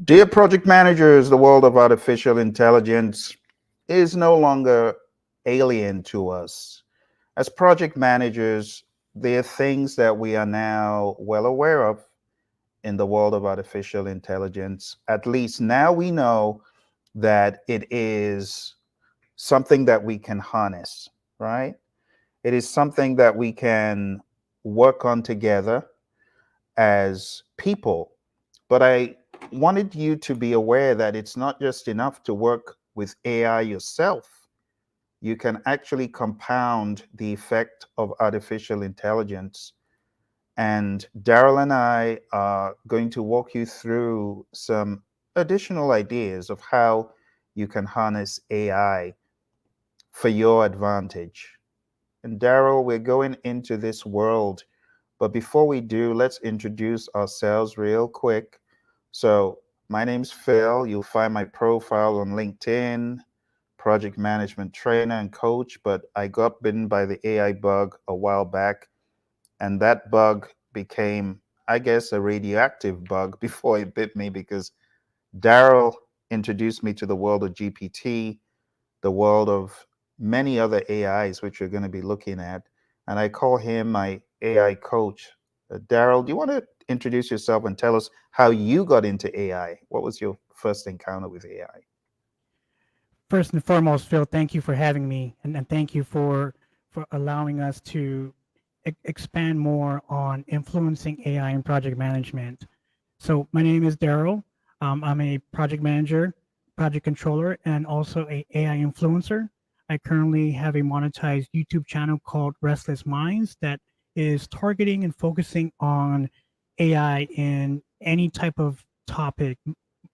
Dear project managers, the world of artificial intelligence is no longer alien to us. As project managers, there are things that we are now well aware of in the world of artificial intelligence. At least now we know that it is something that we can harness, right? It is something that we can work on together as people. But I wanted you to be aware that it's not just enough to work with AI yourself. You can actually compound the effect of artificial intelligence. And Daryl and I are going to walk you through some additional ideas of how you can harness AI for your advantage. And Daryl, we're going into this world, but before we do, let's introduce ourselves real quick. So my name's Phil. You'll find my profile on LinkedIn, project management trainer and coach, but I got bitten by the AI bug a while back, and that bug became, I guess, a radioactive bug before it bit me, because Daryl introduced me to the world of GPT, the world of many other AIs, which we're going to be looking at. And I call him my AI coach. Daryl, do you want to introduce yourself and tell us how you got into AI? What was your first encounter with AI? First and foremost, Phil, thank you for having me, and thank you for allowing us to expand more on influencing AI in project management. So my name is Daryl. I'm a project manager, project controller, and also a AI influencer. I currently have a monetized YouTube channel called Restless Minds that is targeting and focusing on AI in any type of topic,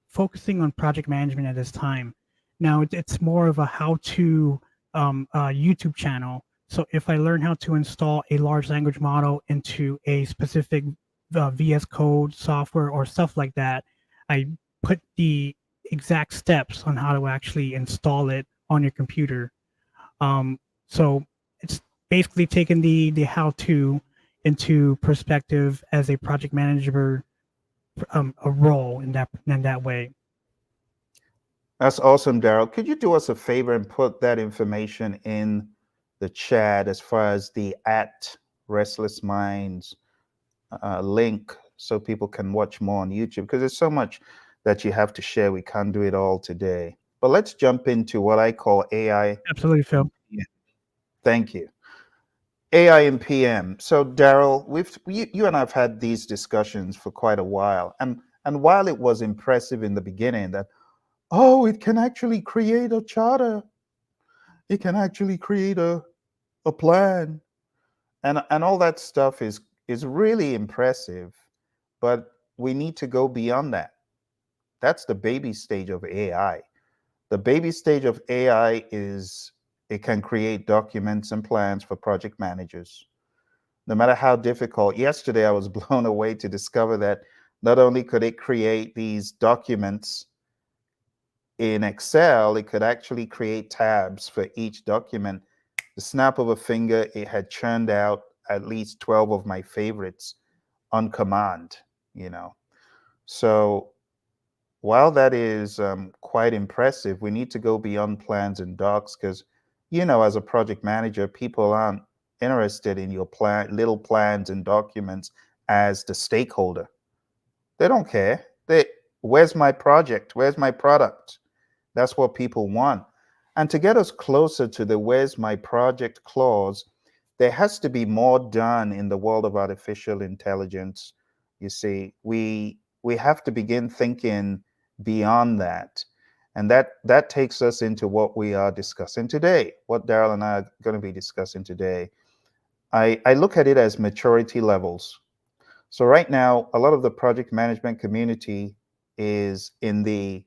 focusing on project management at this time. Now it's more of a how-to YouTube channel. So if I learn how to install a large language model into a specific VS Code software or stuff like that, I put the exact steps on how to actually install it on your computer. So it's basically taking the how-to into perspective as a project manager, a role in that way. That's awesome, Daryl. Could you do us a favor and put that information in the chat as far as the at Restless Minds link, so people can watch more on YouTube? Because there's so much that you have to share. We can't do it all today. But let's jump into what I call AI. Absolutely, Phil. Yeah. Thank you. AI and PM. So Daryl, you and I've had these discussions for quite a while, and while it was impressive in the beginning that, oh, it can actually create a charter, it can actually create a plan, and all that stuff is really impressive, but we need to go beyond that. That's the baby stage of AI. The baby stage of AI is it can create documents and plans for project managers, no matter how difficult. Yesterday, I was blown away to discover that not only could it create these documents in Excel, it could actually create tabs for each document The snap of a finger, it had churned out at least 12 of my favorites on command, you know. So while that is quite impressive, we need to go beyond plans and docs because, as a project manager, people aren't interested in your little plans and documents as the stakeholder. They don't care. Where's my project? Where's my product? That's what people want. And to get us closer to the where's my project clause, there has to be more done in the world of artificial intelligence. You see, we have to begin thinking beyond that. And that takes us into what we are discussing today, what Daryl and I are going to be discussing today. I look at it as maturity levels. So right now, a lot of the project management community is in the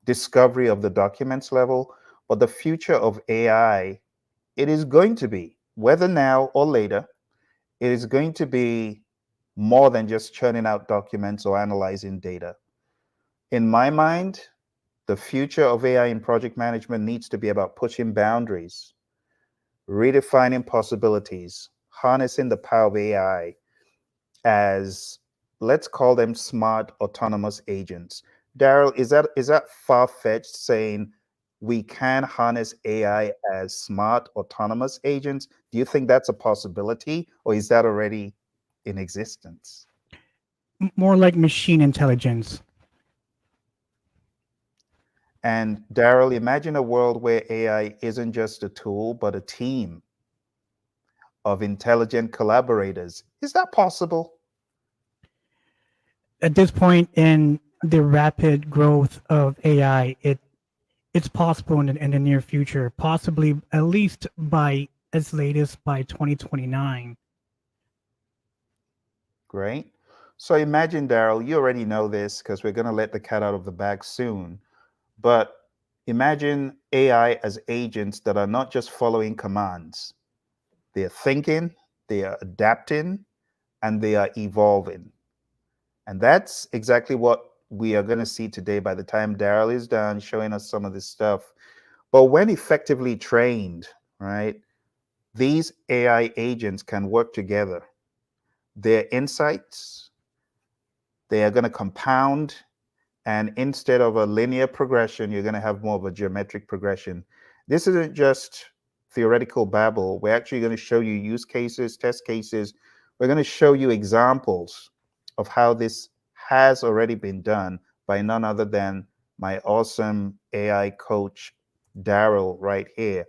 discovery of the documents level, but the future of AI, it is going to be, whether now or later, it is going to be more than just churning out documents or analyzing data. In my mind, the future of AI in project management needs to be about pushing boundaries, redefining possibilities, harnessing the power of AI as, let's call them, smart autonomous agents. Daryl, is that far-fetched saying we can harness AI as smart autonomous agents? Do you think that's a possibility, or is that already in existence? More like machine intelligence. And Daryl, imagine a world where AI isn't just a tool, but a team of intelligent collaborators. Is that possible? At this point in the rapid growth of AI, it's possible in the near future, possibly at least by as latest by 2029. Great. So imagine, Daryl, you already know this because we're going to let the cat out of the bag soon. But imagine AI as agents that are not just following commands, they're thinking, they are adapting, and they are evolving. And that's exactly what we are going to see today by the time Daryl is done showing us some of this stuff. But when effectively trained, right, these AI agents can work together. Their insights, they are going to compound. And instead of a linear progression, you're going to have more of a geometric progression. This isn't just theoretical babble. We're actually going to show you use cases, test cases. We're going to show you examples of how this has already been done by none other than my awesome AI coach, Daryl, right here.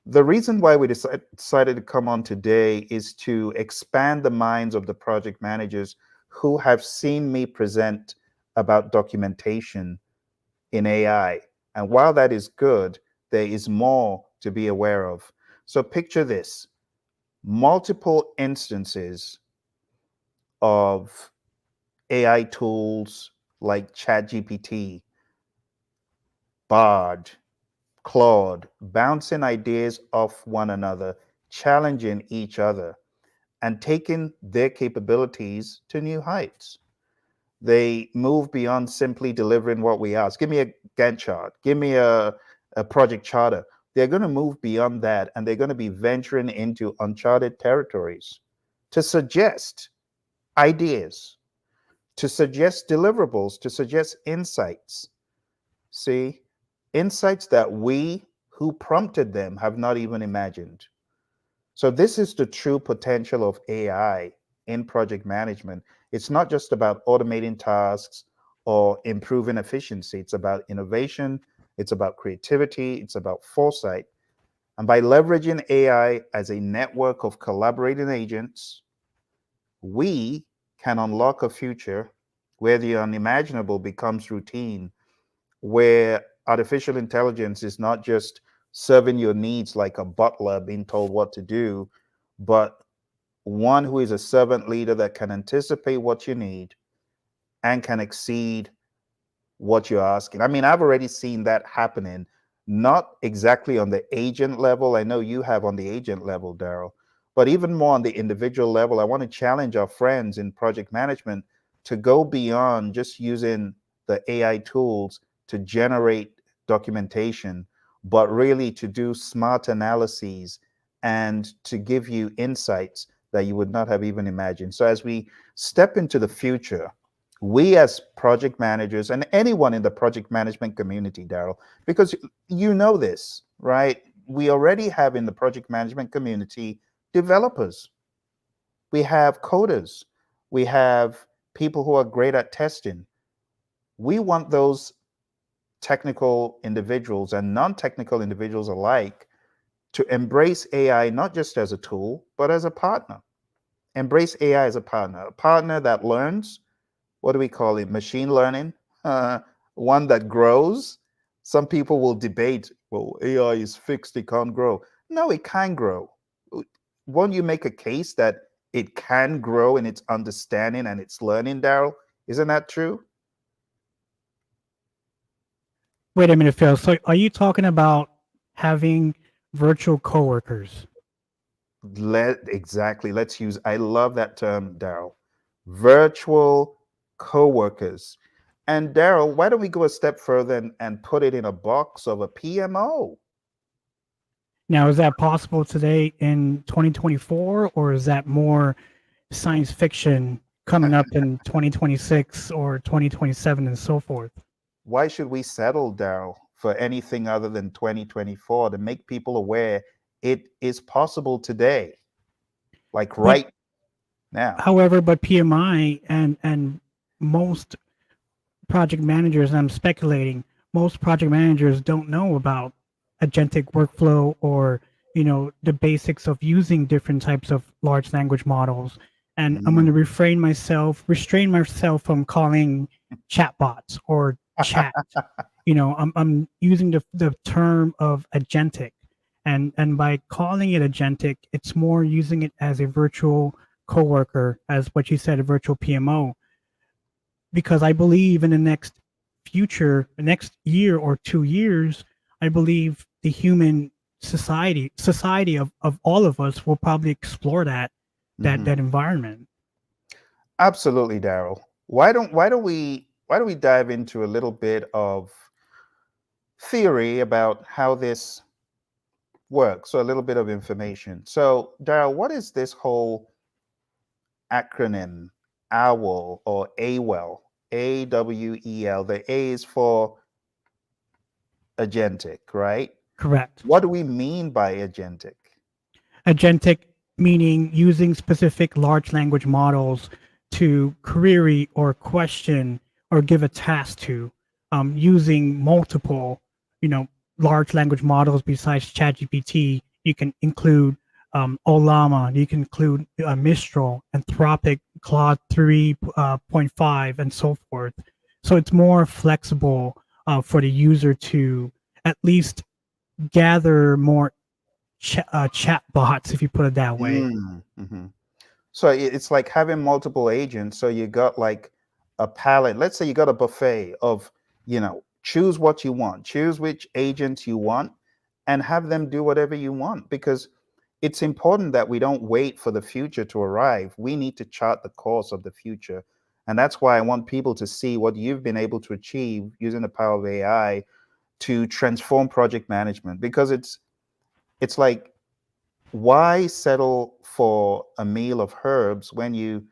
The reason why we decided to come on today is to expand the minds of the project managers who have seen me present about documentation in AI. And while that is good, there is more to be aware of. So picture this: multiple instances of AI tools like ChatGPT, Bard, Claude, bouncing ideas off one another, challenging each other, and taking their capabilities to new heights. They move beyond simply delivering what we ask. Give me a Gantt chart, give me a project charter. They're going to move beyond that, and they're going to be venturing into uncharted territories to suggest ideas, to suggest deliverables, to suggest insights. See, insights that we who prompted them have not even imagined. So, this is the true potential of AI in project management. It's not just about automating tasks or improving efficiency, it's about innovation, it's about creativity, it's about foresight. And by leveraging AI as a network of collaborating agents, we can unlock a future where the unimaginable becomes routine, where artificial intelligence is not just serving your needs like a butler being told what to do, but one who is a servant leader that can anticipate what you need and can exceed what you're asking. I mean, I've already seen that happening, not exactly on the agent level. I know you have on the agent level, Daryl, but even more on the individual level. I want to challenge our friends in project management to go beyond just using the AI tools to generate documentation but really to do smart analyses and to give you insights that you would not have even imagined. So as we step into the future, we as project managers and anyone in the project management community, Daryl, because you know this, right? We already have in the project management community developers, we have coders, we have people who are great at testing. We want those technical individuals and non-technical individuals alike to embrace AI not just as a tool, but as a partner. Embrace AI as a partner that learns. What do we call it? Machine learning, uh, one that grows. Some people will debate, well, AI is fixed, it can't grow. No, it can grow. Won't you make a case that it can grow in its understanding and its learning, Daryl? Isn't that true? Wait a minute, Phil. So are you talking about having virtual coworkers? Exactly. Let's use, I love that term, Daryl. Virtual coworkers. And Daryl, why don't we go a step further and put it in a box of a PMO? Now, is that possible today in 2024, or is that more science fiction coming up in 2026 or 2027 and so forth? Why should we settle, Daryl, for anything other than 2024 to make people aware it is possible today, like But right now? however, but PMI and most project managers, and I'm speculating, most project managers don't know about agentic workflow or the basics of using different types of large language models. And I'm going to Mm. restrain myself from calling chatbots or chat. I'm using the term of agentic, and by calling it agentic, it's more using it as a virtual coworker, as what you said, a virtual PMO, because I believe in the next year or 2 years, I believe the human society of all of us will probably explore that Mhm. environment. Absolutely, Daryl. Why don't we dive into a little bit of theory about how this works? So a little bit of information. So, Daryl, what is this whole acronym OWL or AWEL? AWEL. The A is for agentic, right? Correct. What do we mean by agentic? Agentic meaning using specific large language models to query or question or give a task to, using multiple, you know, large language models besides ChatGPT. You can include Olama, you can include Mistral, Anthropic, Claude 3.5, and so forth. So it's more flexible for the user to at least gather more chat bots, if you put it that way. Mhm. So it's like having multiple agents. So you got like a palette. Let's say you got a buffet of, choose what you want, choose which agents you want, and have them do whatever you want. Because it's important that we don't wait for the future to arrive. We need to chart the course of the future. And that's why I want people to see what you've been able to achieve using the power of AI to transform project management. Because it's like, why settle for a meal of herbs when you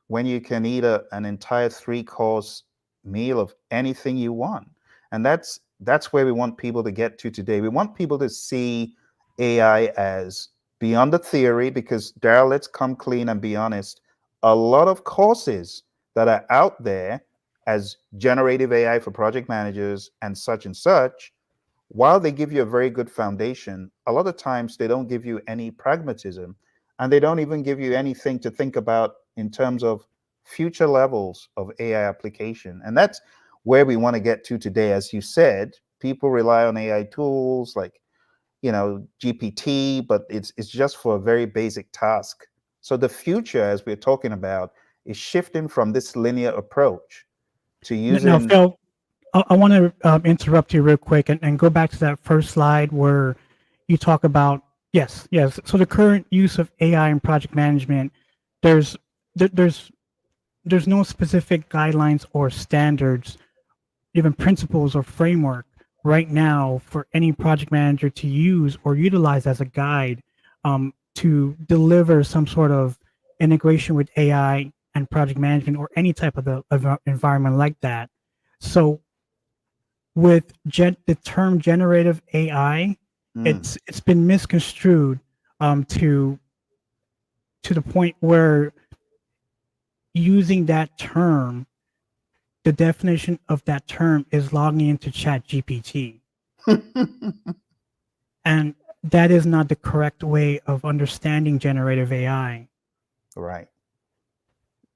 can eat an entire three-course meal of anything you want? And that's where we want people to get to today. We want people to see AI as beyond the theory, because Daryl, let's come clean and be honest. A lot of courses that are out there as generative AI for project managers and such, while they give you a very good foundation, a lot of times they don't give you any pragmatism, and they don't even give you anything to think about in terms of future levels of AI application. And that's where we want to get to today. As you said, people rely on AI tools like, GPT, but it's just for a very basic task. So the future, as we're talking about, is shifting from this linear approach to Now, using. Phil, I want to interrupt you real quick and go back to that first slide where you talk about, yes. So the current use of AI in project management, there's there, there's no specific guidelines or standards, even principles or framework right now for any project manager to use or utilize as a guide, to deliver some sort of integration with AI and project management or any type of environment like that. So with the term generative AI, Mm. it's been misconstrued, to the point where using that term, the definition of that term is logging into Chat GPT. And that is not the correct way of understanding generative AI. Right.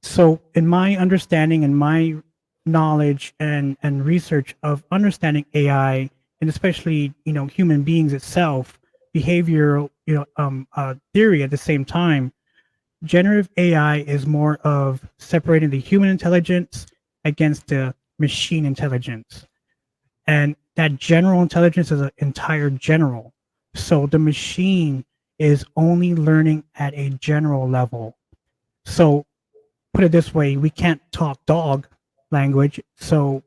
So, in my understanding and my knowledge and research of understanding AI, and especially human beings itself, behavioral theory at the same time, generative AI is more of separating the human intelligence against the machine intelligence. And that general intelligence is an entire general. So the machine is only learning at a general level. So put it this way, we can't talk dog language. So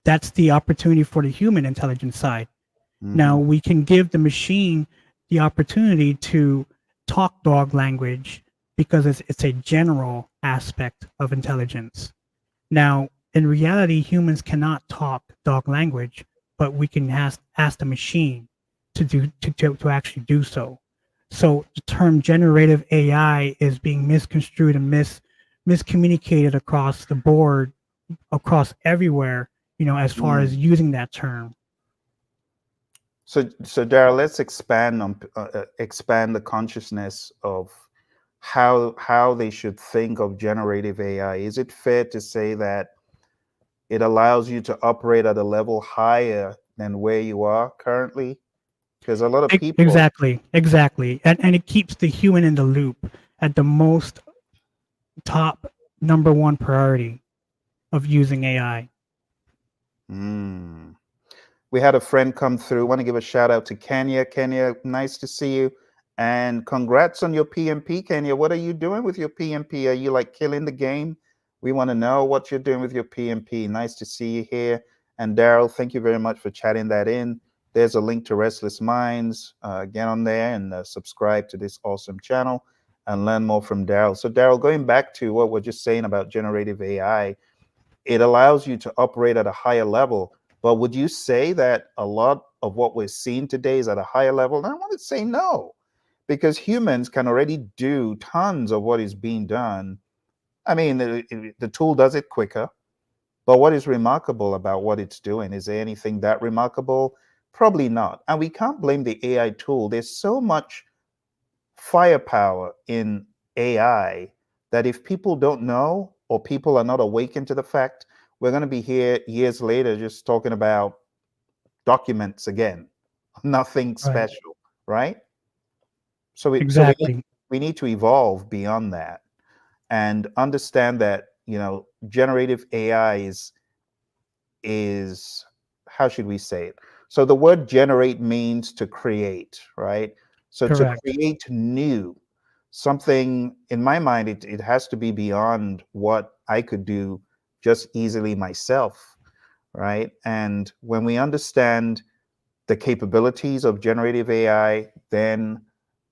that's the opportunity for the human intelligence side. Now Hmm. we can give the machine the opportunity to talk dog language because it's a general aspect of intelligence. Now, in reality, humans cannot talk dog language, but we can ask the machine to actually do so. So the term generative AI is being misconstrued and miscommunicated across the board, across everywhere, as far Mm. as using that term. So Daryl, let's expand the consciousness of how they should think of generative AI. Is it fair to say that it allows you to operate at a level higher than where you are currently? Because a lot of people, Exactly. And it keeps the human in the loop at the most top number one priority of using AI. mm, we had a friend come through. Want to give a shout out to Kenya. Kenya, nice to see you. And congrats on your PMP, Kenya. What are you doing with your PMP? Are you like killing the game? We want to know what you're doing with your PMP. Nice to see you here. And Daryl, thank you very much for chatting that in. There's a link to Restless Minds. Get on there and subscribe to this awesome channel and learn more from Daryl. So, Daryl, going back to what we're just saying about generative AI, it allows you to operate at a higher level. But would you say that a lot of what we're seeing today is at a higher level? And I want to say no, because humans can already do tons of what is being done. I mean, the tool does it quicker, but what is remarkable about what it's doing? Is there anything that remarkable? Probably not. And we can't blame the AI tool. There's so much firepower in AI that if people don't know or people are not awakened to the fact, we're going to be here years later just talking about documents again, nothing Right. special, right? So Exactly. we need to evolve beyond that and understand that generative AI is how should we say it? So the word generate means to create, right? So to Correct. create new, something in my mind, it has to be beyond what I could do just easily myself, right? And when we understand the capabilities of generative AI, then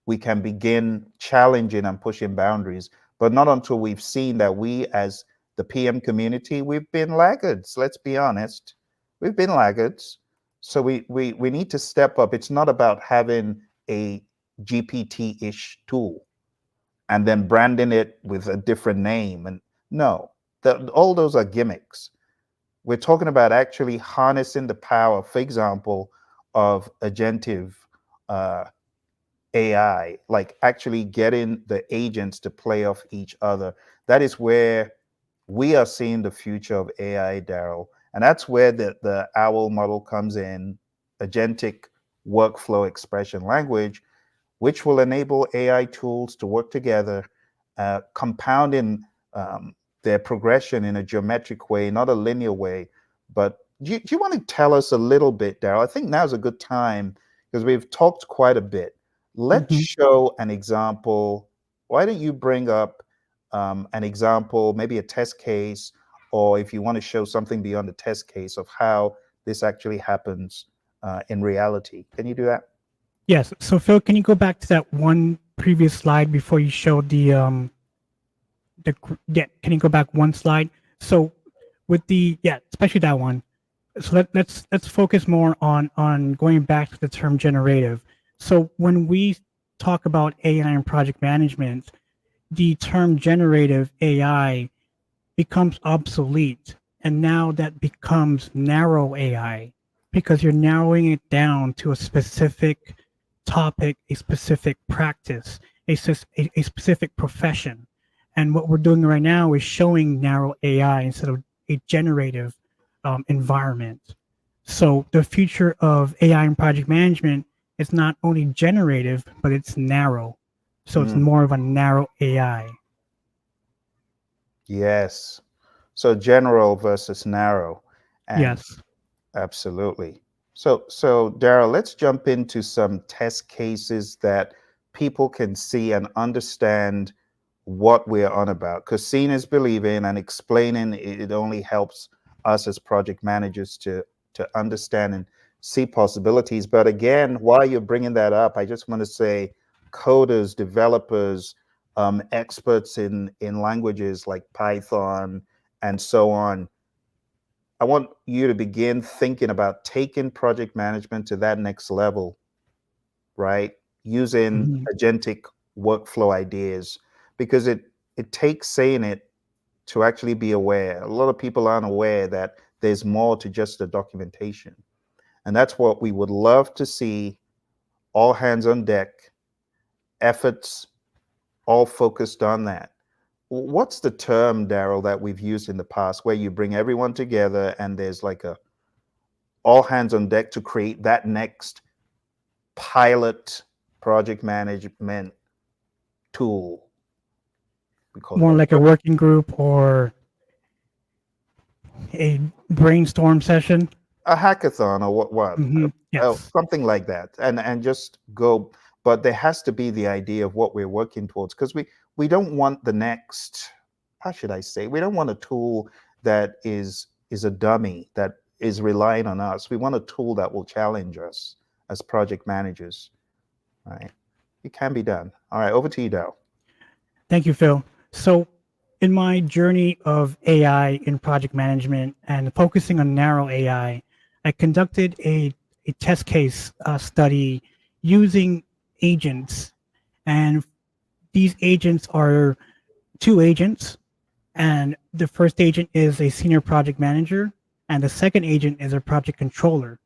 we can begin challenging and pushing boundaries. But not until we've seen that we, as the PM community, we've been laggards. Let's be honest, we've been laggards. So we need to step up. It's not about having a GPT-ish tool and then branding it with a different name. And no, all those are gimmicks. We're talking about actually harnessing the power, for example, of agentive uh, AI, like actually getting the agents to play off each other. That is where we are seeing the future of AI, Daryl. And that's where the OWL model comes in, agentic workflow expression language, which will enable AI tools to work together, compounding their progression in a geometric way, not a linear way. But do you want to tell us a little bit, Daryl? I think now's a good time because we've talked quite a bit. Let's Hmm. show an example. Why don't you bring up an example, maybe a test case, or if you want to show something beyond the test case of how this actually happens in reality. Can you do that? Yes. So Phil, can you go back to that one previous slide before you showed yeah, can you go back one slide? So with yeah, especially that one. So let's focus more on going back to the term generative. So when we talk about AI and project management, the term generative AI becomes obsolete. And now that becomes narrow AI because you're narrowing it down to a specific topic, a specific practice, a specific profession. And what we're doing right now is showing narrow AI instead of a generative environment. So the future of AI and project management is not only generative, but it's narrow. So it's Mm, more of a narrow AI. yes. So general versus narrow, and Yes. absolutely. So Daryl, let's jump into some test cases that people can see and understand what we're on about. Because seeing is believing, and explaining it only helps us as project managers to understand and see possibilities. But again, while you're bringing that up, I just want to say, coders, developers, experts in languages like Python and so on, I want you to begin thinking about taking project management to that next level, right? Using Mhm. agentic workflow ideas, because it takes saying it to actually be aware. A lot of people aren't aware that there's more to just the documentation. And that's what we would love to see, all hands on deck, efforts all focused on that. What's the term, Daryl, that we've used in the past where you bring everyone together and there's like a all hands on deck to create that next pilot project management tool? We call it More like a working group or a brainstorm session. a hackathon or what Yes. something like that, and just go. But there has to be the idea of what we're working towards, because we don't want the next, how should I say, we don't want a tool that is a dummy that is relying on us. We want a tool that will challenge us as project managers, right? It can be done. All right, over to you, Dal. Thank you, Phil. So, in my journey of AI in project management and focusing on narrow I conducted a test case study using agents. And these agents are two agents. And the first agent is a senior project manager, and the second agent is a project controller.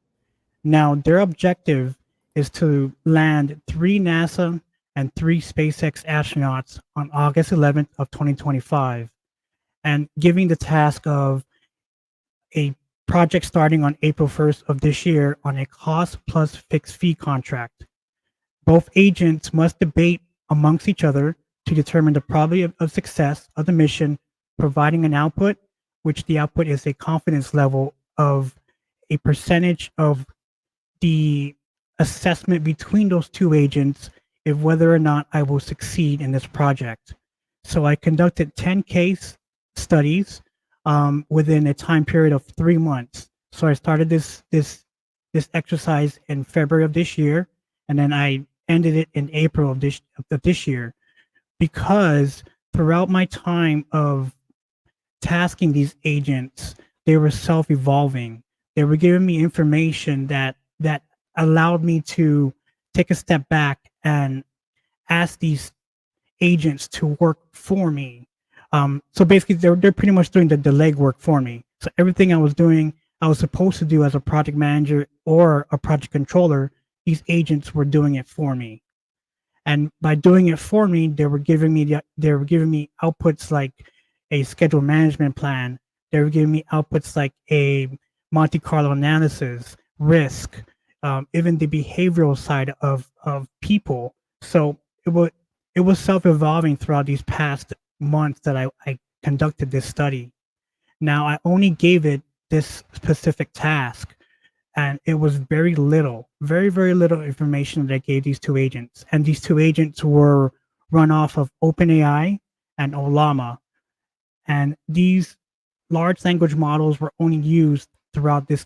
Now, their objective is to land 3 NASA and 3 SpaceX astronauts on August 11th of 2025, and giving the task of a project starting on April 1st of this year on a cost plus fixed fee contract. Both agents must debate amongst each other to determine the probability of success of the mission, providing an output, which the output is a confidence level of a percentage of the assessment between those two agents if whether or not I will succeed in this project. So I conducted 10 case studies within a time period of 3 months. So I started this exercise in February of this year, and then I ended it in April of this year, because throughout my time of tasking these agents, they were self-evolving. They were giving me information that allowed me to take a step back and ask these agents to work for me. So basically, they're pretty much doing the legwork for me. So everything I was doing, I was supposed to do as a project manager or a project controller. These agents were doing it for me, and by doing it for me, they were giving me outputs like a schedule management plan. They were giving me outputs like a Monte Carlo analysis, risk, even the behavioral side of people. So it was self evolving throughout these past months that I conducted this study. Now I only gave it this specific task, and it was very little, very little information that I gave these two agents. And these two agents were run off of OpenAI and Olama. And these large language models were only used throughout this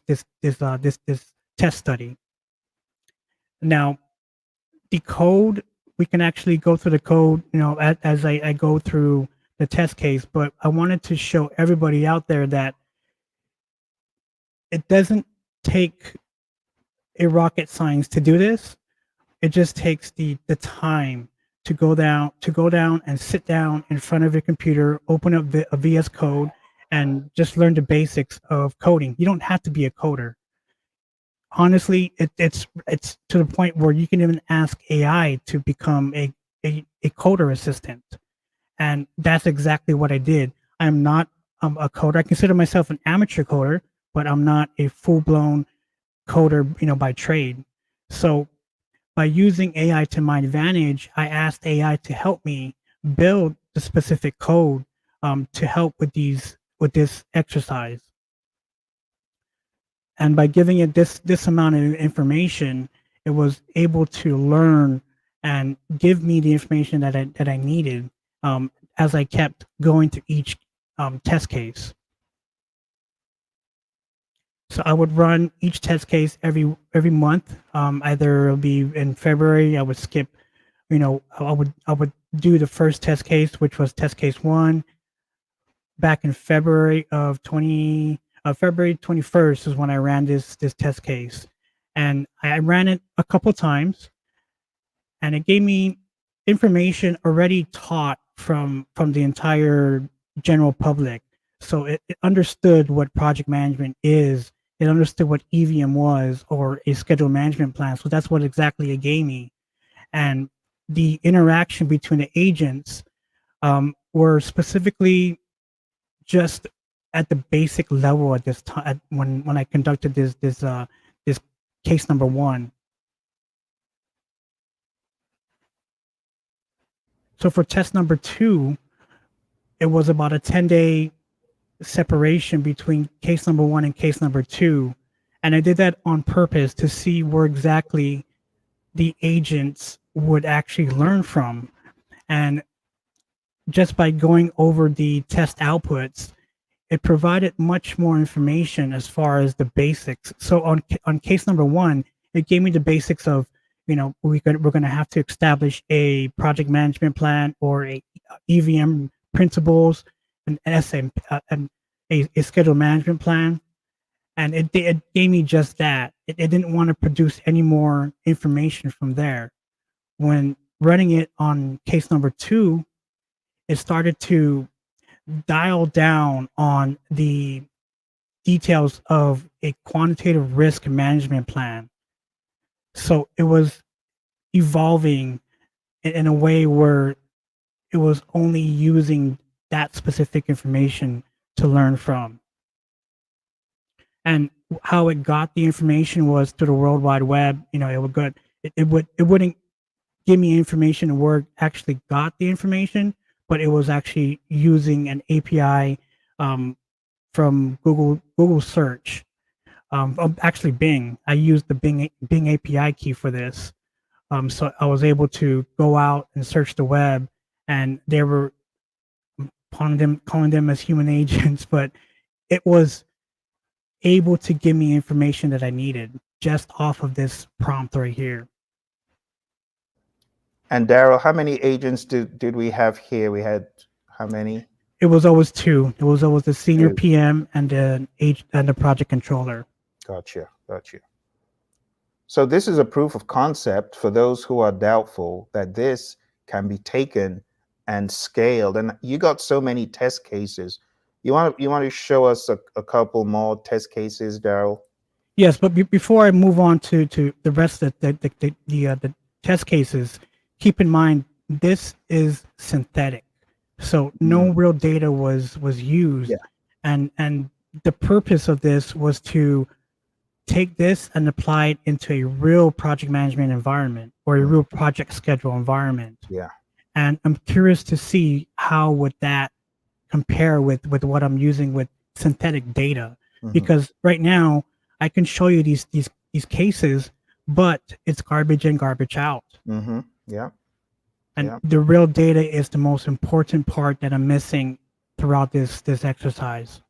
test study. Now, the code, we can actually go through the code, as I go through the test case, but I wanted to show everybody out there that it doesn't take a rocket science to do this. It just takes the time to go down and sit down in front of your computer, open up a VS Code, and just learn the basics of coding. You don't have to be a coder. Honestly, it's to the point where you can even ask AI to become a coder assistant, and that's exactly what I did. I'm not a coder. I consider myself an amateur coder, but I'm not a full blown coder, by trade. So by using AI to my advantage, I asked AI to help me build the specific code to help with this exercise. And by giving it this amount of information, it was able to learn and give me the information that I needed as I kept going to each test case. So I would run each test case every month. Either it'll be in February. I would skip, I would do the first test case, which was test case 1. Back in February 21st is when I ran this test case, and I ran it a couple times, and it gave me information already taught from the entire general public. So it understood what project management is. It understood what EVM was, or a schedule management plan. So that's what exactly it gave me. And the interaction between the agents were specifically just at the basic level at this time when I conducted this case number 1. So for test number 2, it was about a 10-day separation between case number 1 and case number 2. And I did that on purpose to see where exactly the agents would actually learn from. And just by going over the test outputs, it provided much more information as far as the basics. So on case number 1, it gave me the basics of, we're going to have to establish a project management plan, or a EVM principles, an SM, a schedule management plan. And it gave me just that. It didn't want to produce any more information from there. When running it on case number 2, it started to dial down on the details of a quantitative risk management plan. So it was evolving in a way where it was only using that specific information to learn from. And how it got the information was through the World Wide Web. It wouldn't give me information where it actually got the information, but it was actually using an API from Google search. Actually, Bing. I used the Bing API key for this. So I was able to go out and search the web, and they were calling them as human agents, but it was able to give me information that I needed just off of this prompt right here. And Daryl, how many agents did we have here? We had how many? It was always 2. It was always the senior 2. PM and the project controller. Gotcha. So this is a proof of concept for those who are doubtful that this can be taken and scaled. And you got so many test cases. You want to show us a couple more test cases, Daryl? Yes, but before I move on to the rest of the test cases, keep in mind this is synthetic, so no real data was used. Yeah. And the purpose of this was to take this and apply it into a real project management environment, or a real project schedule environment. Yeah. And I'm curious to see how would that compare with what I'm using with synthetic data. Because right now I can show you these cases, but it's garbage in, garbage out. Yeah. And the real data is the most important part that I'm missing throughout this exercise.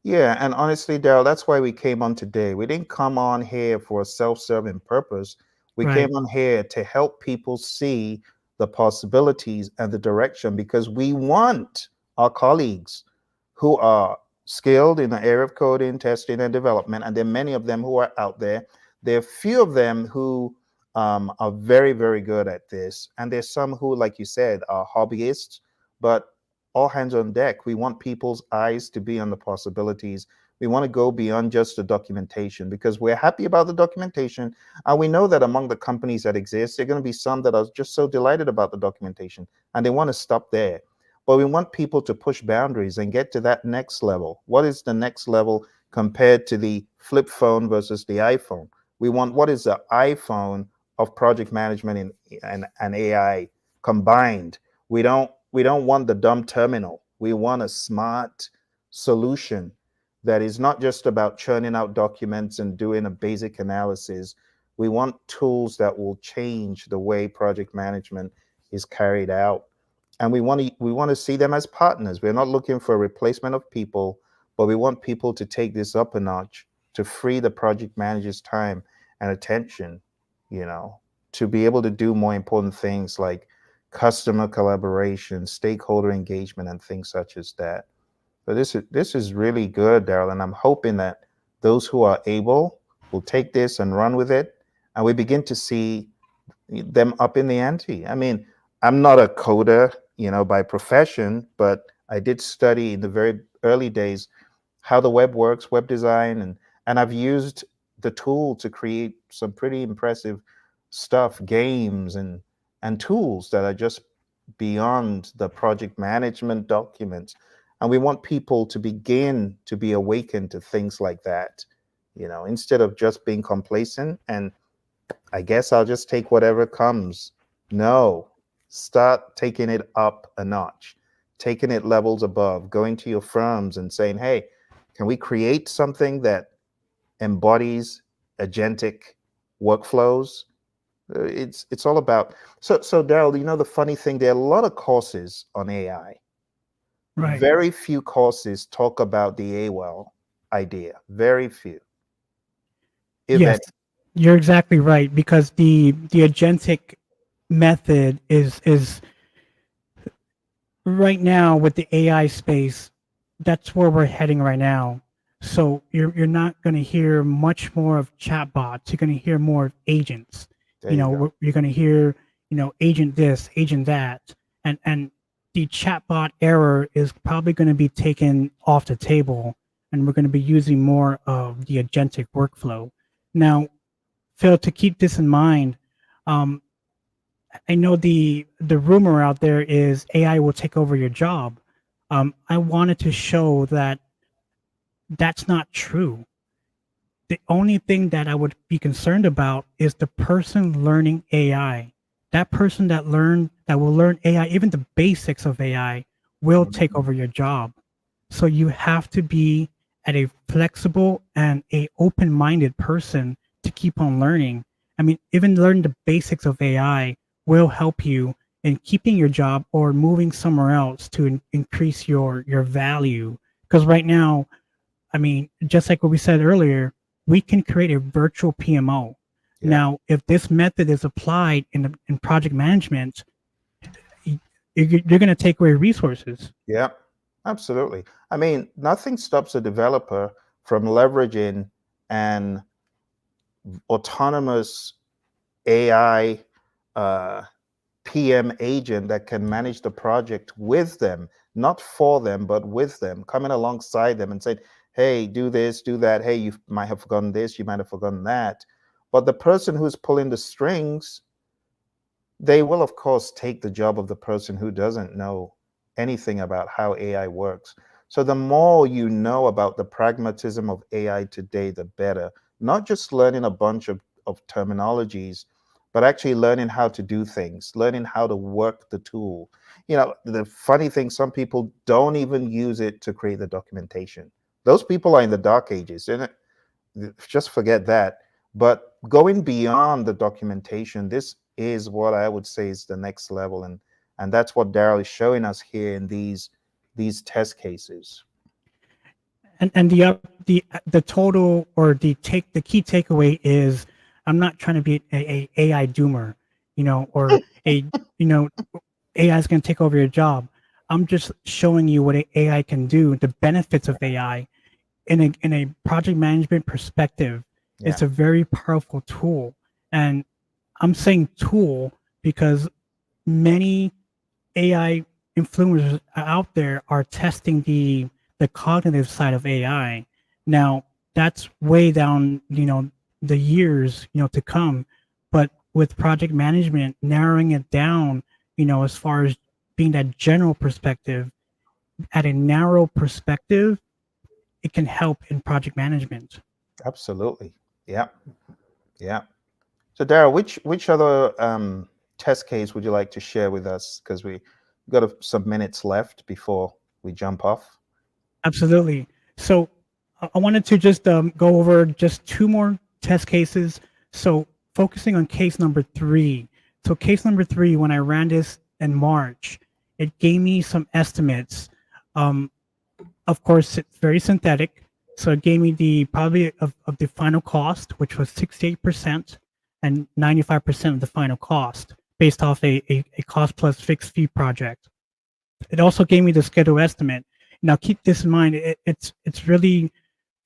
Yeah, and honestly, Daryl, that's why we came on today. We didn't come on here for a self-serving purpose. We Right. came on here to help people see the possibilities and the direction because we want our colleagues who are skilled in the area of coding, testing, and development, and there are many of them who are out there. There are few of them who are very, very good at this, and there's some who, like you said, are hobbyists, but all hands on deck. We want people's eyes to be on the possibilities. We want to go beyond just the documentation because we're happy about the documentation. And we know that among the companies that exist, there are going to be some that are just so delighted about the documentation and they want to stop there. But we want people to push boundaries and get to that next level. What is the next level compared to the flip phone versus the iPhone? We want what is the iPhone of project management and AI combined. We don't want the dumb terminal. We want a smart solution that is not just about churning out documents and doing a basic analysis. We want tools that will change the way project management is carried out. And we want to see them as partners. We're not looking for a replacement of people, but we want people to take this up a notch to free the project manager's time and attention, you know, to be able to do more important things like customer collaboration, stakeholder engagement, and things such as that. So this is really good, Daryl, and I'm hoping that those who are able will take this and run with it, and we begin to see them up in the ante. I mean, I'm not a coder, by profession, but I did study in the very early days how the web works, web design, and I've used the tool to create some pretty impressive stuff, games and tools that are just beyond the project management documents. And we want people to begin to be awakened to things like that, instead of just being complacent and I guess I'll just take whatever comes. No, start taking it up a notch, taking it levels above, going to your firms and saying, hey, can we create something that embodies agentic workflows? It's all about so Daryl, the funny thing, there are a lot of courses on AI. Right. Very few courses talk about the AWell idea. Very few, if Yes, any. you're exactly right because the agentic method is right now with the AI space, that's where we're heading right now. So you're not going to hear much more of chatbots. You're going to hear more of agents. There you go. You're going to hear agent this, agent that, and the chatbot error is probably going to be taken off the table, and we're going to be using more of the agentic workflow. Now, Phil, to keep this in mind, um, I know the rumor out there is AI will take over your job. I wanted to show that that's not true. The only thing that I would be concerned about is the person learning AI. That person that will learn AI, even the basics of AI, will take Mhm. over your job. So you have to be at a flexible and a open-minded person to keep on learning. I mean, even learning the basics of AI will help you in keeping your job or moving somewhere else to increase your value. Because right now, I mean, just like what we said earlier, we can create a virtual PMO. Yeah. Now, if this method is applied in project management, y- you're going to take away resources. Yeah, absolutely. I mean, nothing stops a developer from leveraging an autonomous AI uh, PM agent that can manage the project with them, not for them, but with them, coming alongside them and saying, hey, do this, do that. Hey, you might have forgotten this, you might have forgotten that. But the person who's pulling the strings, they will, of course, take the job of the person who doesn't know anything about how AI works. So the more you know about the pragmatism of AI today, the better. Not just learning a bunch of terminologies, but actually learning how to do things, learning how to work the tool. The funny thing, some people don't even use it to create the documentation. Those people are in the dark ages, isn't it? Just forget that. But going beyond the documentation, this is what I would say is the next level, and that's what Daryl is showing us here in these test cases. And the total or the key takeaway is I'm not trying to be a AI doomer, or a you know AI is going to take over your job. I'm just showing you what AI can do, the benefits of AI in a project management perspective. Yeah, It's a very powerful tool, and I'm saying tool because many AI influencers out there are testing the cognitive side of AI. Now that's way down, the years, to come. But with project management, narrowing it down, as far as being that general perspective, at a narrow perspective, it can help in project management. absolutely. Yeah, yeah. So, Daryl, which other test case would you like to share with us? Because we got some minutes left before we jump off. Absolutely. So I wanted to just go over just two more test cases. So focusing on case number three. So case number three, when I ran this in March, it gave me some estimates. Um, of course, it's very synthetic. So it gave me the probably of the final cost, which was 68% and 95% of the final cost based off a cost plus fixed fee project. It also gave me the schedule estimate. Now keep this in mind, it's really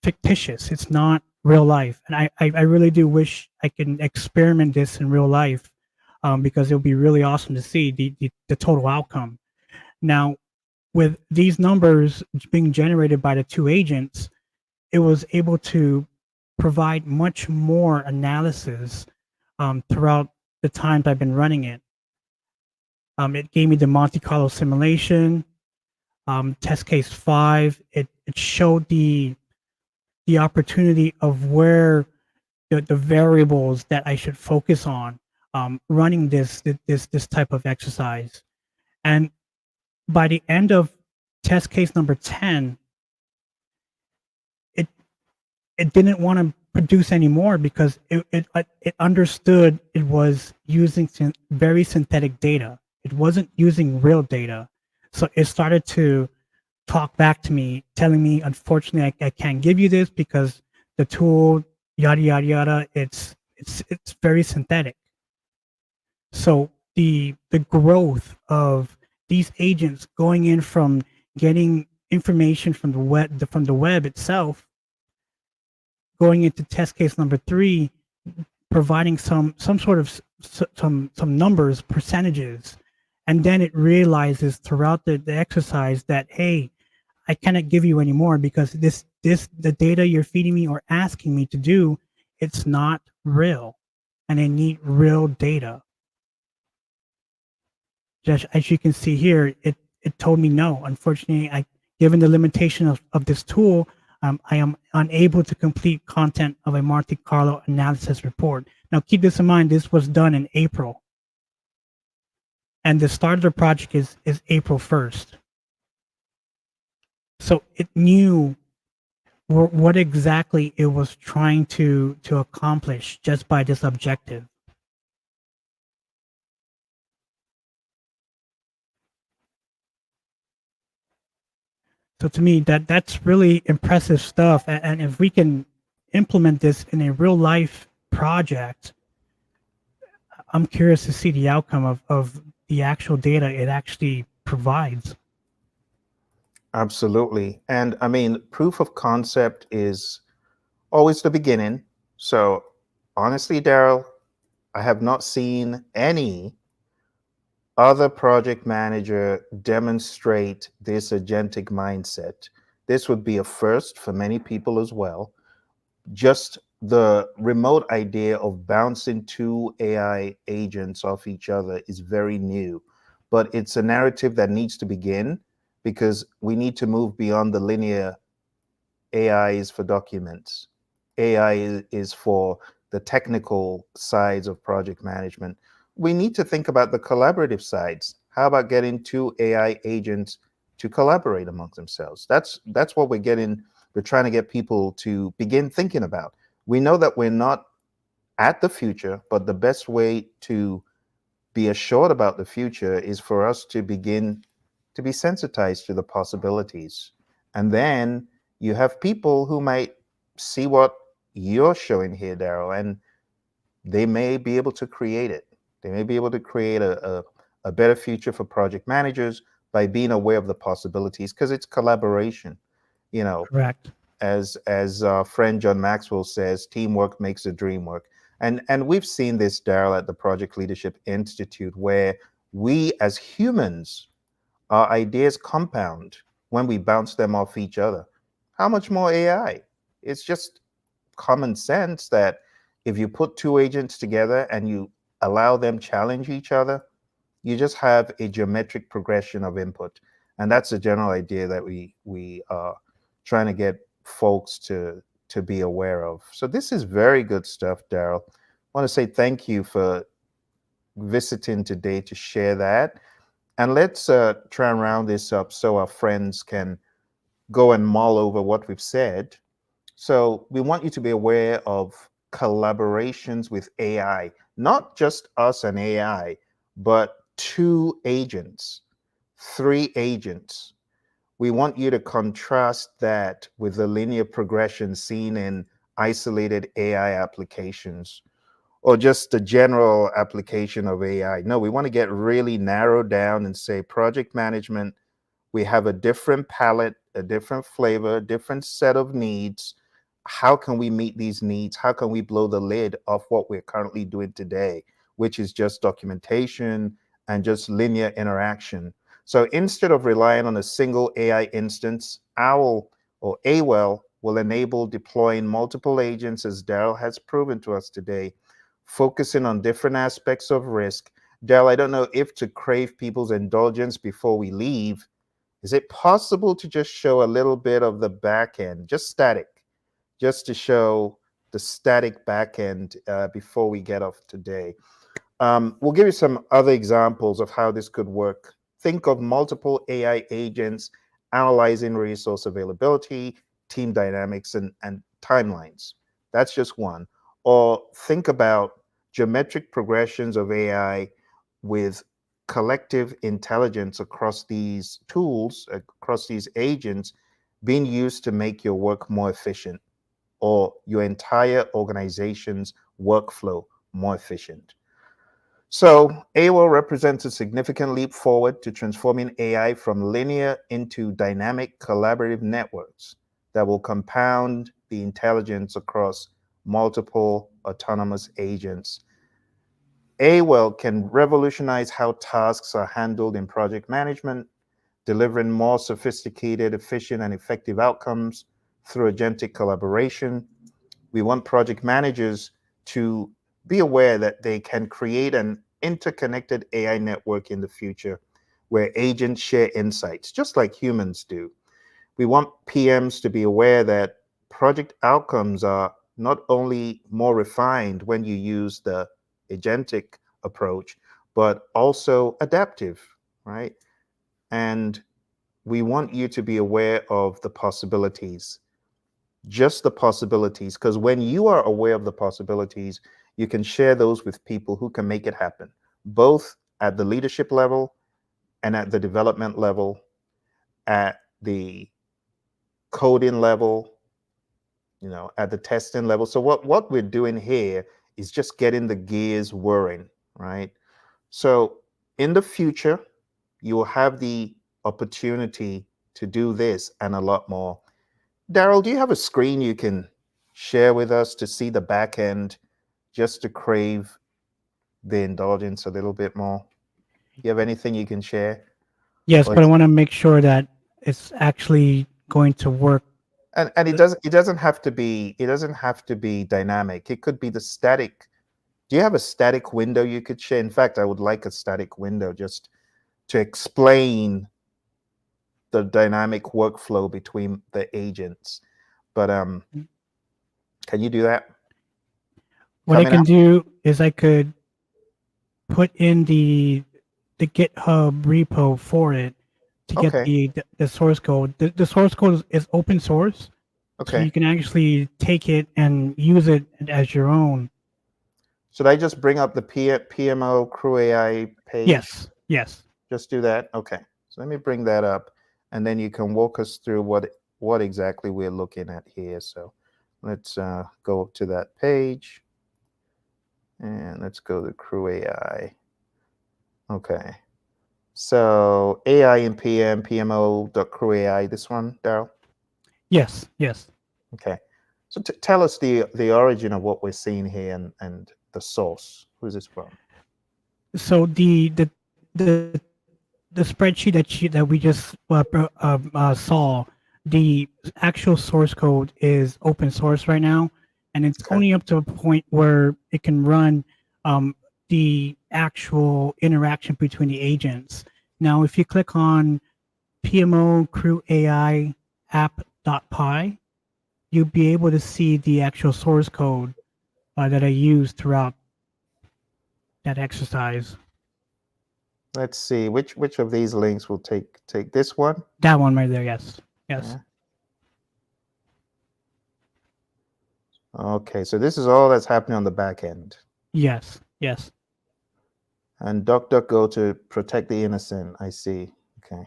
fictitious. It's not real life. And I really do wish I can experiment this in real life, because it'll be really awesome to see the total outcome. Now, with these numbers being generated by the two agents, it was able to provide much more analysis throughout the times I've been running it. It gave me the Monte Carlo simulation, test case 5. It showed the opportunity of where the variables that I should focus on, running this type of exercise. And by the end of test case number 10, it it didn't want to produce anymore because it understood it was using very synthetic data. It wasn't using real data. So it started to talk back to me, telling me, unfortunately, I can't give you this because the tool, yada yada yada, it's very synthetic. So the growth of these agents going in from getting information from the web itself, going into test case number 3, providing some sort of some numbers, percentages, and then it realizes throughout the exercise that, hey, I cannot give you any more because this the data you're feeding me or asking me to do, it's not real, and I need real data. Just as you can see here, it told me no. Unfortunately, given the limitation of this tool, I am unable to complete content of a Monte Carlo analysis report. Now, keep this in mind. This was done in April, and the start of the project is April 1st. So it knew what exactly it was trying to accomplish just by this objective. So to me, that's really impressive stuff. And if we can implement this in a real life project, I'm curious to see the outcome of the actual data it actually provides. Absolutely. And I mean, proof of concept is always the beginning. So honestly, Daryl, I have not seen any other project manager demonstrate this agentic mindset. This would be a first for many people as well. Just the remote idea of bouncing two AI agents off each other is very new, but it's a narrative that needs to begin because we need to move beyond the linear. AI is for documents. AI is for the technical sides of project management. We need to think about the collaborative sides. How about getting two AI agents to collaborate amongst themselves? That's what we're trying to get people to begin thinking about. We know that we're not at the future, but the best way to be assured about the future is for us to begin to be sensitized to the possibilities. And then You have people who might see what you're showing here, Daryl, and they may be able to create it. They may be able to create a better future for project managers by being aware of the possibilities because it's collaboration. You know, Correct. as our friend John Maxwell says, teamwork makes the dream work. And we've seen this, Daryl, at the Project Leadership Institute, where we as humans, our ideas compound when we bounce them off each other. How much more AI? It's just common sense that if you put two agents together and you allow them challenge each other, you just have a geometric progression of input. And that's the general idea that we are trying to get folks to be aware of. So this is very good stuff, Daryl. I want to say thank you for visiting today to share that. And let's try and round this up so our friends can go and mull over what we've said. So we want you to be aware of collaborations with AI, not just us and AI, but two agents, three agents. We want you to contrast that with the linear progression seen in isolated AI applications or just the general application of AI. No, we want to get really narrowed down and say project management, we have a different palette, a different flavor, a different set of needs. How can we meet these needs? How can we blow the lid off what we're currently doing today, which is just documentation and just linear interaction? So instead of relying on a single AI instance, OWL or AWEL will enable deploying multiple agents, as Daryl has proven to us today, focusing on different aspects of risk. Daryl, I don't know if to crave people's indulgence before we leave, is it possible to just show a little bit of the back end, just static, just to show the static back end before we get off today? We'll give you some other examples of how this could work. Think of multiple AI agents analyzing resource availability, team dynamics, and timelines. That's just one. Or think about geometric progressions of AI with collective intelligence across these tools, across these agents, being used to make your work more efficient or your entire organization's workflow more efficient. So, AWOL represents a significant leap forward to transforming AI from linear into dynamic collaborative networks that will compound the intelligence across multiple autonomous agents. AWOL can revolutionize how tasks are handled in project management, delivering more sophisticated, efficient, and effective outcomes through agentic collaboration. We want project managers to be aware that they can create an interconnected AI network in the future where agents share insights, just like humans do. We want PMs to be aware that project outcomes are not only more refined when you use the agentic approach, but also adaptive, right? And we want you to be aware of the possibilities, just the possibilities, because when you are aware of the possibilities, you can share those with people who can make it happen, both at the leadership level and at the development level, at the coding level, at the testing level. So what we're doing here is just getting the gears whirring, right? So in the future, you will have the opportunity to do this and a lot more. Daryl, do you have a screen you can share with us to see the back end, just to crave the indulgence a little bit more? You have anything you can share? Yes, Or but I want to make sure that it's actually going to work. and it doesn't have to be dynamic. It could be the static. Do you have a static window you could share? In fact, I would like a static window just to explain the dynamic workflow between the agents. But can you do that? What I Coming can up? do is I could put in the GitHub repo for it to get Okay. the source code. The source code is open source, so Okay. you can actually take it and use it as your own. Should I just bring up the PMO Crew AI page? Yes, yes. Just do that? Okay. So let me bring that up and then you can walk us through what what exactly we're looking at here. So let's go to that page and let's go to Crew AI. Okay. So AI and PM, PMO.crew AI, this one, Daryl? Yes, yes. Okay. So tell us the origin of what we're seeing here and the source. Who's this from? So the the spreadsheet that we just saw, the actual source code is open source right now, and it's Okay. only up to a point where it can run um, the actual interaction between the agents. Now, if you click on PMO Crew AI app.py, you'll be able to see the actual source code that I used throughout that exercise. Let's see which of these links will take this one. That one right there, yes, yes, Yeah. Okay, so this is all that's happening on the back end. yes, yes. And DuckDuckGo to protect the innocent. I see. Okay.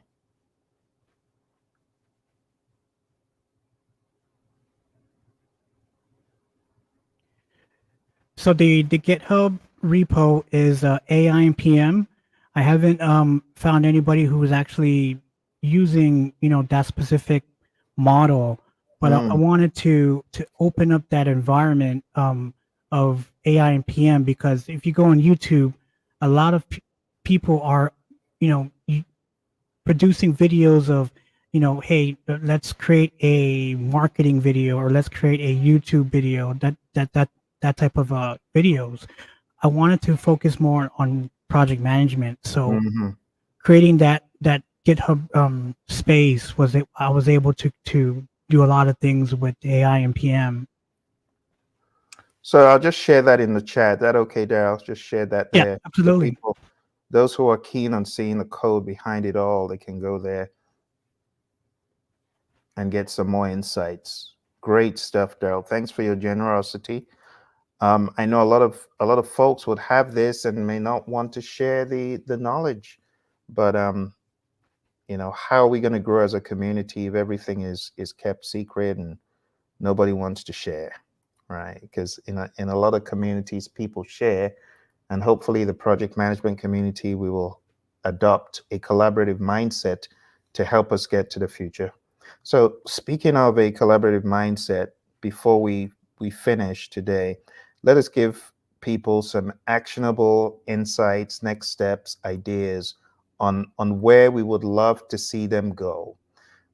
So the GitHub repo is AI and PM. I haven't found anybody who is actually using that specific model, but I Mm, wanted to open up that environment of AI and PM, because if you go on YouTube, a lot of people are producing videos of, hey, let's create a marketing video, or let's create a YouTube video, that type of videos. I wanted to focus more on project management. So hmm. creating that GitHub space was it, I was able to do a lot of things with AI and PM. So I'll just share that in the chat. That okay, Daryl? Just share that Yeah, there. So absolutely. people, those who are keen on seeing the code behind it all, they can go there and get some more insights. Great stuff, Daryl. Thanks for your generosity. I know a lot of folks would have this and may not want to share the knowledge, but how are we going to grow as a community if everything is kept secret and nobody wants to share, right? Because in a lot of communities, people share, and hopefully the project management community, we will adopt a collaborative mindset to help us get to the future. So speaking of a collaborative mindset, before we finish today, let us give people some actionable insights, next steps, ideas on where we would love to see them go.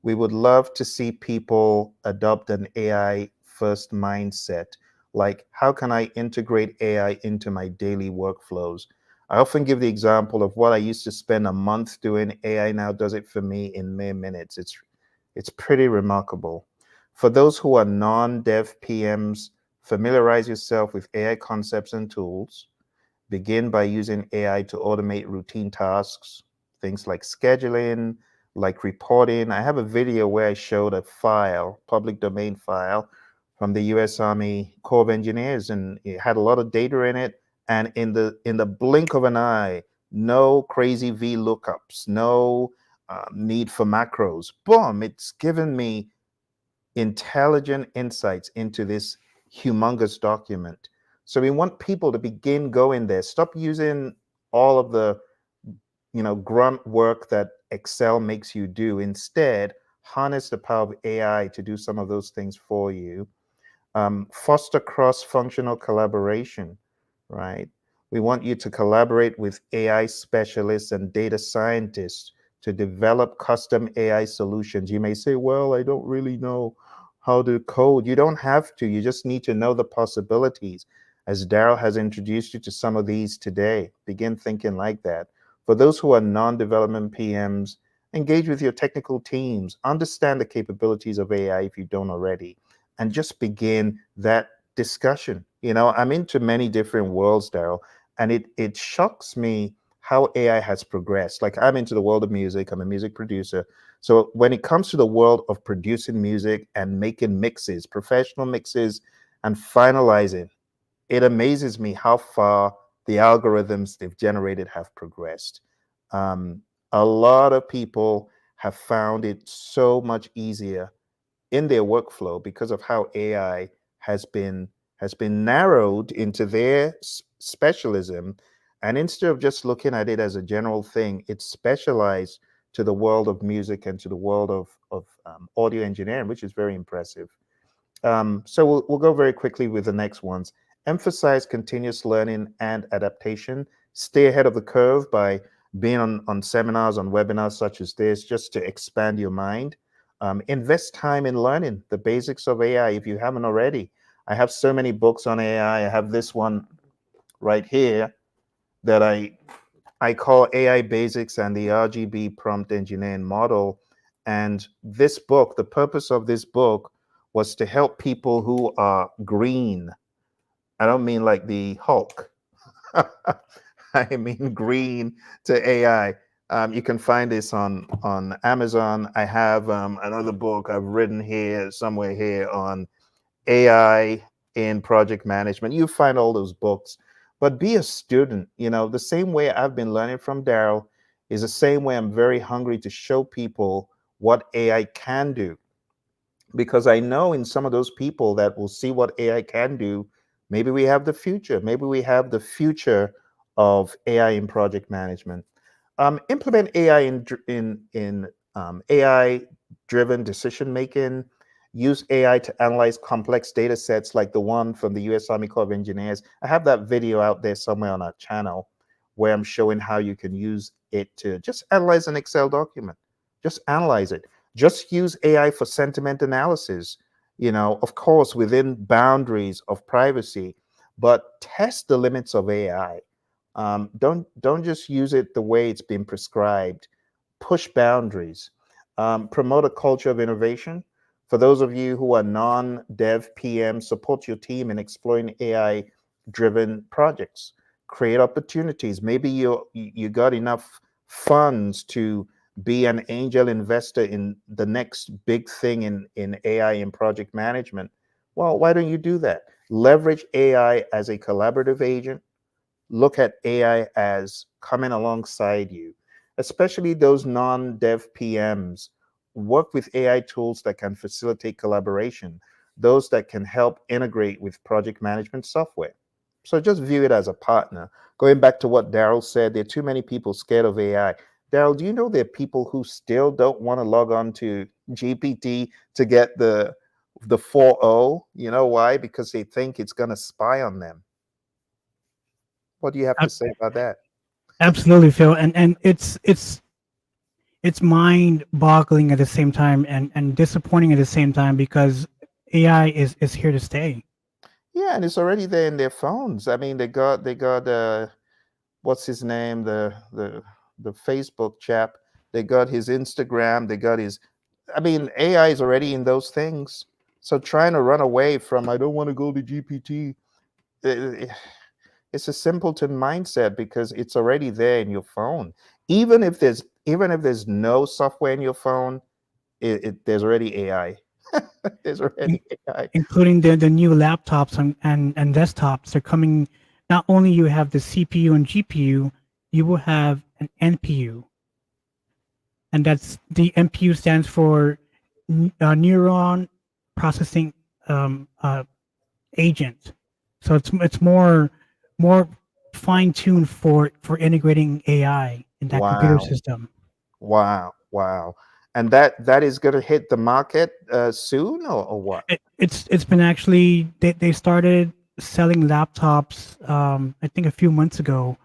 We would love to see people adopt an AI first mindset. Like, how can I integrate AI into my daily workflows? I often give the example of what I used to spend a month doing. AI now does it for me in mere minutes. It's pretty remarkable. For those who are non-dev PMs, familiarize yourself with AI concepts and tools. Begin by using AI to automate routine tasks, things like scheduling, like reporting. I have a video where I showed a file, public domain file from the US Army Corps of Engineers, and it had a lot of data in it. And in the blink of an eye, no crazy V lookups, no need for macros. Boom! It's given me intelligent insights into this humongous document. So we want people to begin going there. Stop using all of the grunt work that Excel makes you do. Instead, harness the power of AI to do some of those things for you. Foster cross-functional collaboration, right? We want you to collaborate with AI specialists and data scientists to develop custom AI solutions. You may say, well, I don't really know how to code. You don't have to. You just need to know the possibilities. As Daryl has introduced you to some of these today, begin thinking like that. For those who are non-development PMs, engage with your technical teams. Understand the capabilities of AI if you don't already, and just begin that discussion. I'm into many different worlds, Daryl, and it shocks me how AI has progressed. Like, I'm into the world of music. I'm a music producer. So when it comes to the world of producing music and making mixes, professional mixes, and finalizing, it amazes me how far the algorithms they've generated have progressed. Um, a lot of people have found it so much easier in their workflow because of how AI has been has been narrowed into their specialism, and instead of just looking at it as a general thing, it's specialized to the world of music and to the world of audio engineering, which is very impressive. So we'll go very quickly with the next ones. Emphasize continuous learning and adaptation. Stay ahead of the curve by being on seminars, on webinars such as this, just to expand your mind. Invest time in learning the basics of AI if you haven't already. I have so many books on AI. I have this one right here that I call AI Basics and the RGB Prompt Engineering Model. And this book, the purpose of this book was to help people who are green. I don't mean like the Hulk. I mean green to AI. You can find this on Amazon. I have another book I've written here somewhere here on AI in project management. You find all those books, but be a student. You know, the same way I've been learning from Daryl is the same way I'm very hungry to show people what AI can do. Because I know in some of those people that will see what AI can do, maybe we have the future. Maybe we have the future of AI in project management. Implement AI in AI driven decision making. Use AI to analyze complex data sets like the one from the U.S. Army Corps of Engineers. I have that video out there somewhere on our channel where I'm showing how you can use it to just analyze an Excel document. Just analyze it. Just use AI for sentiment analysis. You know, of course, within boundaries of privacy, but test the limits of AI. Don't just use it the way it's been prescribed. Push boundaries. Promote a culture of innovation. For those of you who are non-dev PM, support your team in exploring AI-driven projects. Create opportunities. Maybe you got enough funds to be an angel investor in the next big thing in AI and project management. Well, why don't you do that? Leverage AI as a collaborative agent. Look at AI as coming alongside you, especially those non-dev PMs. Work with AI tools that can facilitate collaboration, those that can help integrate with project management software. So just view it as a partner. Going back to what Daryl said, there are too many people scared of AI. Daryl, do you know there are people who still don't want to log on to GPT to get the 4.0? You know why? Because they think it's going to spy on them. What do you have to Ab- say about that? Absolutely, Phil, and it's mind boggling at the same time and disappointing at the same time because AI is here to stay. Yeah, and it's already there in their phones. I mean, they got what's his name, the Facebook chap. They got his Instagram. They got his. I mean, AI is already in those things. So trying to run away from I don't want to go to GPT. It's a simpleton mindset because it's already there in your phone. Even if there's no software in your phone, there's already AI. There's in- already AI. Including the new laptops and desktops. They're coming. Not only you have the CPU and GPU, you will have an NPU, and that's the NPU stands for neuron processing um, uh, agent. So it's more fine tuned for integrating AI in that computer Wow. system. Wow, wow. And that is going to hit the market soon, or what? It's been actually they started selling laptops I think a few months ago,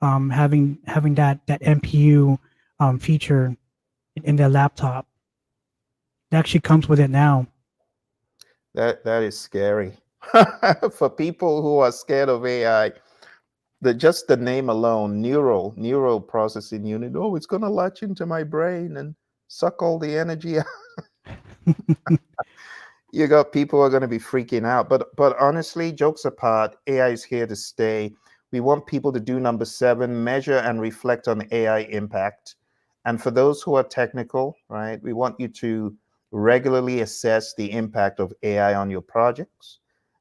having that NPU feature in their laptop. It actually comes with it now. That is scary. For people who are scared of AI, just the name alone, neural processing unit. Oh, it's going to latch into my brain and suck all the energy. You got people who are going to be freaking out. But honestly, jokes apart, AI is here to stay. We want people to do number 7, measure and reflect on AI impact. And for those who are technical, right, we want you to regularly assess the impact of AI on your projects.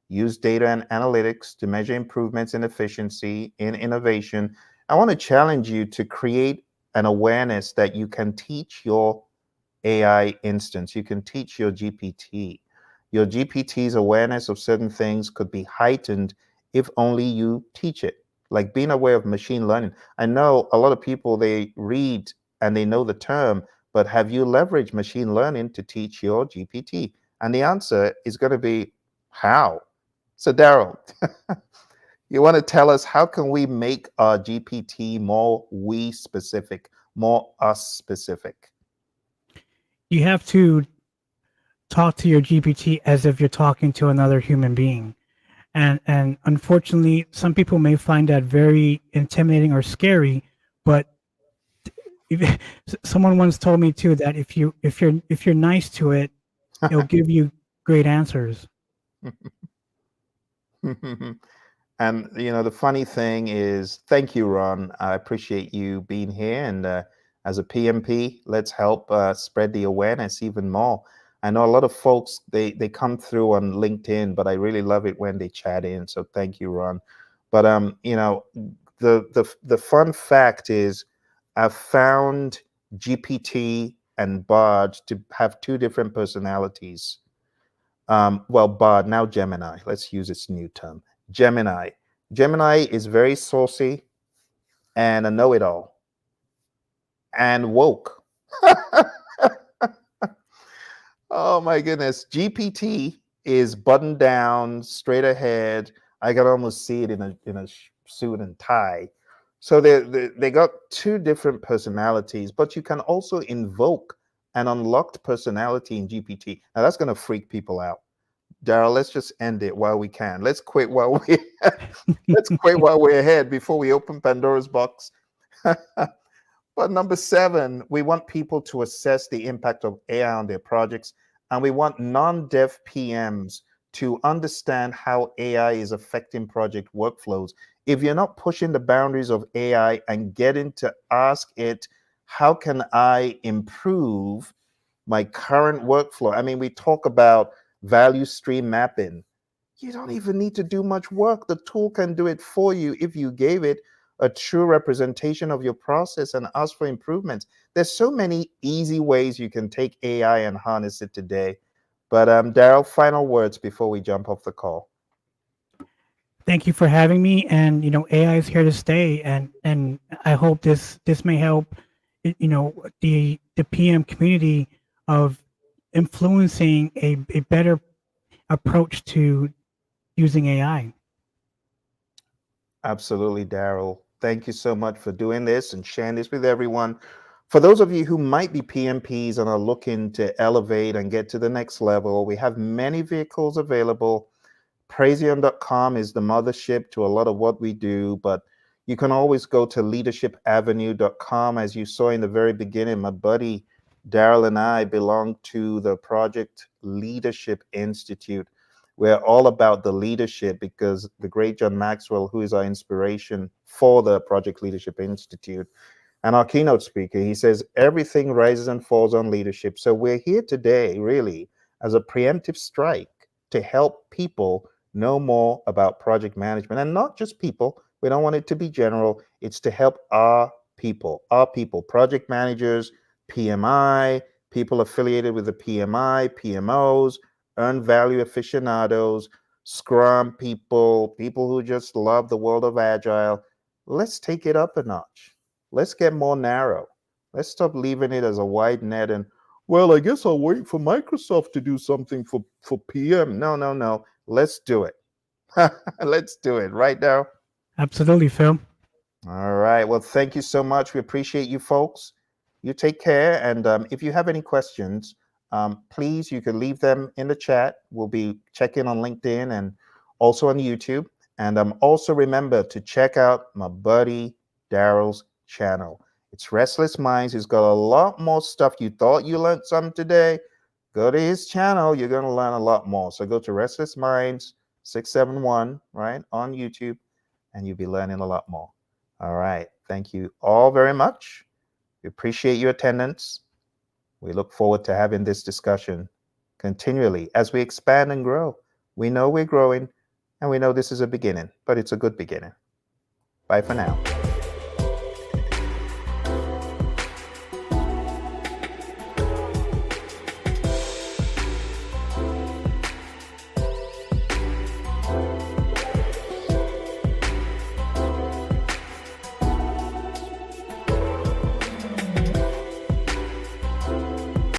Use data and analytics to measure improvements in efficiency, in innovation. I want to challenge you to create an awareness that you can teach your AI instance. You can teach your GPT. Your GPT's awareness of certain things could be heightened if only you teach it. Like being aware of machine learning. I know a lot of people, they read and they know the term, but have you leveraged machine learning to teach your GPT? And the answer is going to be how? So Daryl, you want to tell us how can we make our GPT more we specific, more us specific? You have to talk to your GPT as if you're talking to another human being. And unfortunately, some people may find that very intimidating or scary, but if, someone once told me too that if you're nice to it, it'll give you great answers. And the funny thing is, thank you, Ron. I appreciate you being here. And as a PMP, let's help spread the awareness even more. I know a lot of folks, they come through on LinkedIn, but I really love it when they chat in. So thank you, Ron. But the fun fact is, I've found GPT and Bard to have two different personalities. Well, Bard, now Gemini. Let's use its new term. Gemini. Gemini is very saucy and a know-it-all and woke. Oh my goodness. GPT is buttoned down, straight ahead. I can almost see it in a suit and tie. So they got two different personalities, but you can also invoke an unlocked personality in GPT. Now that's going to freak people out. Daryl, let's just end it while we can. Let's quit while we let's quit while we're ahead before we open Pandora's box. But number 7, we want people to assess the impact of AI on their projects, and we want non-dev PMs to understand how AI is affecting project workflows. If you're not pushing the boundaries of AI and getting to ask it, how can I improve my current workflow? I mean, we talk about value stream mapping. You don't even need to do much work. The tool can do it for you if you gave it a true representation of your process and ask for improvements. There's so many easy ways you can take AI and harness it today. But Daryl, final words before we jump off the call. Thank you for having me. And AI is here to stay, and I hope this may help the PM community of influencing a better approach to using AI. Absolutely, Daryl. Thank you so much for doing this and sharing this with everyone. For those of you who might be PMPs and are looking to elevate and get to the next level, we have many vehicles available. Praizion.com is the mothership to a lot of what we do, but you can always go to leadershipavenue.com. As you saw in the very beginning, my buddy Daryl and I belong to the Project Leadership Institute. We're all about the leadership because the great John Maxwell, who is our inspiration for the Project Leadership Institute, and our keynote speaker, he says everything rises and falls on leadership. So we're here today, really, as a preemptive strike to help people know more about project management. And not just people, we don't want it to be general. It's to help our people, project managers, PMI, people affiliated with the PMI, PMOs, earned value aficionados, Scrum people, people who just love the world of Agile. Let's take it up a notch. Let's get more narrow. Let's stop leaving it as a wide net and, well, I guess I'll wait for Microsoft to do something for PM. No, no, no. Let's do it. Let's do it right now. Absolutely, Phil. All right. Well, thank you so much. We appreciate you folks. You take care. And if you have any questions, please, you can leave them in the chat. We'll be checking on LinkedIn and also on YouTube. And also remember to check out my buddy Daryl's channel. It's Restless Minds. He's got a lot more stuff. You thought you learned something today? Go to his channel. You're going to learn a lot more. So go to Restless Minds 671, right, on YouTube, and you'll be learning a lot more. All right. Thank you all very much. We appreciate your attendance. We look forward to having this discussion continually as we expand and grow. We know we're growing, and we know this is a beginning, but it's a good beginning. Bye for now.